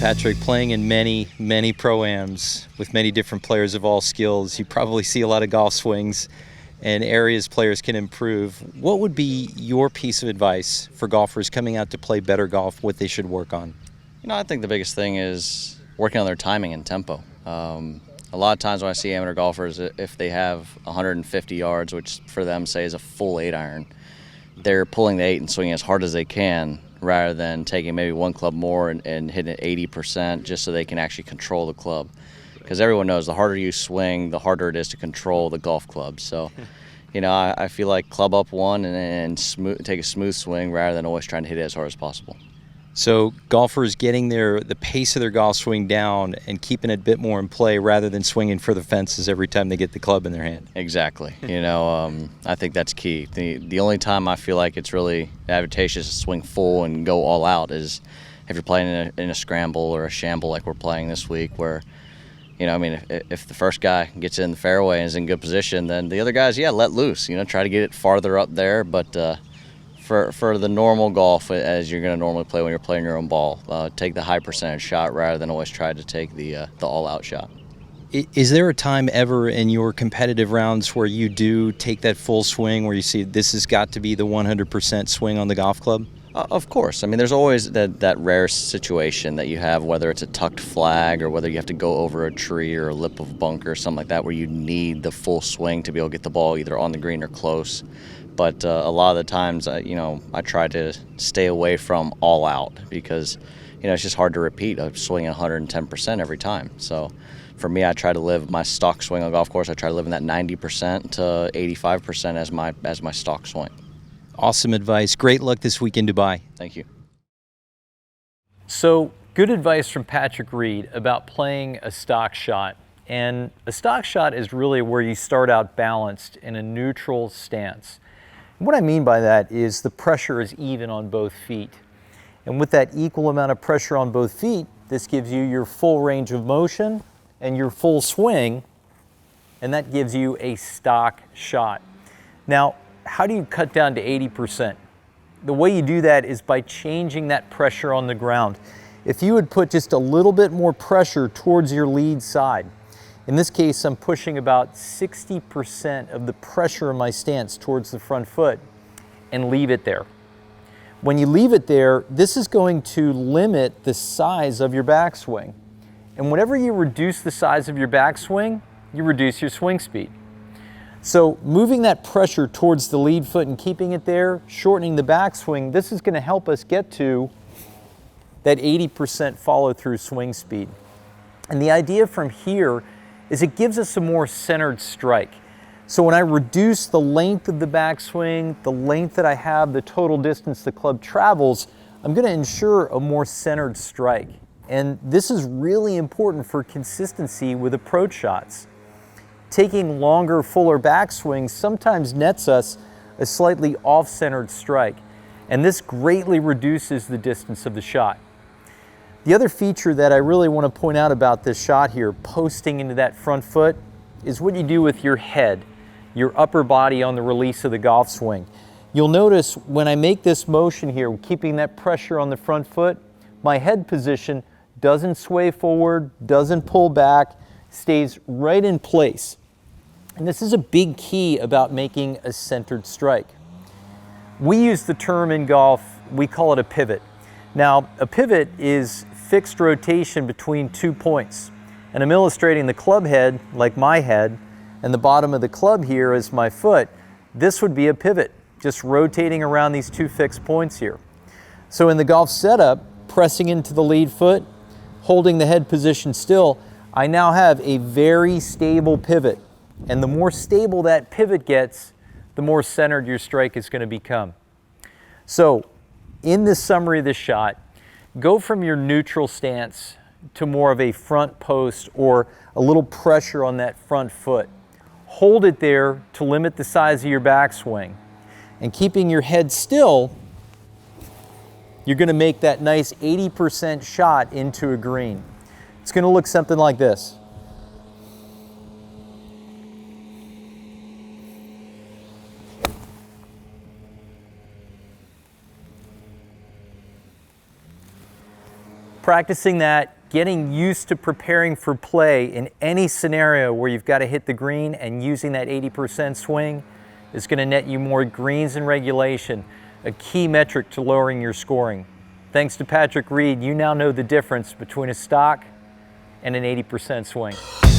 Patrick, playing in many, many pro-ams with many different players of all skills, you probably see a lot of golf swings and areas players can improve. What would be your piece of advice for golfers coming out to play better golf, what they should work on? I think the biggest thing is working on their timing and tempo. A lot of times when I see amateur golfers, if they have 150 yards, which for them, say, is a full 8-iron, they're pulling the 8 and swinging as hard as they can rather than taking maybe one club more and hitting it 80% just so they can actually control the club. Because everyone knows the harder you swing, the harder it is to control the golf club. So, I feel like club up one and take a smooth swing rather than always trying to hit it as hard as possible. So golfers getting the pace of their golf swing down and keeping it a bit more in play rather than swinging for the fences every time they get the club in their hand. Exactly. I think that's key. The only time I feel like it's really advantageous to swing full and go all out is if you're playing in a scramble or a shamble like we're playing this week where, if the first guy gets in the fairway and is in good position, then the other guys, let loose. Try to get it farther up there, but for the normal golf, as you're going to normally play when you're playing your own ball, take the high percentage shot rather than always try to take the all-out shot. Is there a time ever in your competitive rounds where you do take that full swing, where you see this has got to be the 100% swing on the golf club? Of course. There's always that rare situation that you have, whether it's a tucked flag or whether you have to go over a tree or a lip of bunker or something like that, where you need the full swing to be able to get the ball either on the green or close. But a lot of the times, I try to stay away from all out because, it's just hard to repeat a swing at 110% every time. So for me, I try to live my stock swing on the golf course. I try to live in that 90% to 85% as my stock swing. Awesome advice. Great luck this week in Dubai. Thank you. So good advice from Patrick Reed about playing a stock shot. And a stock shot is really where you start out balanced in a neutral stance. What I mean by that is the pressure is even on both feet. And with that equal amount of pressure on both feet, this gives you your full range of motion and your full swing, and that gives you a stock shot. Now, how do you cut down to 80%? The way you do that is by changing that pressure on the ground. If you would put just a little bit more pressure towards your lead side, in this case, I'm pushing about 60% of the pressure in my stance towards the front foot and leave it there. When you leave it there, this is going to limit the size of your backswing. And whenever you reduce the size of your backswing, you reduce your swing speed. So moving that pressure towards the lead foot and keeping it there, shortening the backswing, this is going to help us get to that 80% follow-through swing speed. And the idea from here is it gives us a more centered strike. So when I reduce the length of the backswing, the length that I have, the total distance the club travels, I'm going to ensure a more centered strike. And this is really important for consistency with approach shots. Taking longer, fuller backswings sometimes nets us a slightly off-centered strike, and this greatly reduces the distance of the shot. The other feature that I really want to point out about this shot here, posting into that front foot, is what you do with your head, your upper body on the release of the golf swing. You'll notice when I make this motion here, keeping that pressure on the front foot, my head position doesn't sway forward, doesn't pull back, stays right in place. And this is a big key about making a centered strike. We use the term in golf, we call it a pivot. Now, a pivot is fixed rotation between 2 points. And I'm illustrating the club head, like my head, and the bottom of the club here is my foot. This would be a pivot, just rotating around these 2 fixed points here. So in the golf setup, pressing into the lead foot, holding the head position still, I now have a very stable pivot. And the more stable that pivot gets, the more centered your strike is going to become. So in this summary of this shot, go from your neutral stance to more of a front post or a little pressure on that front foot. Hold it there to limit the size of your backswing. And keeping your head still, you're going to make that nice 80% shot into a green. It's going to look something like this. Practicing that getting used to preparing for play in any scenario where you've got to hit the green and using that 80% swing is going to net you more greens in regulation, a key metric to lowering your scoring. Thanks to Patrick Reed, you now know the difference between a stock and an 80% swing.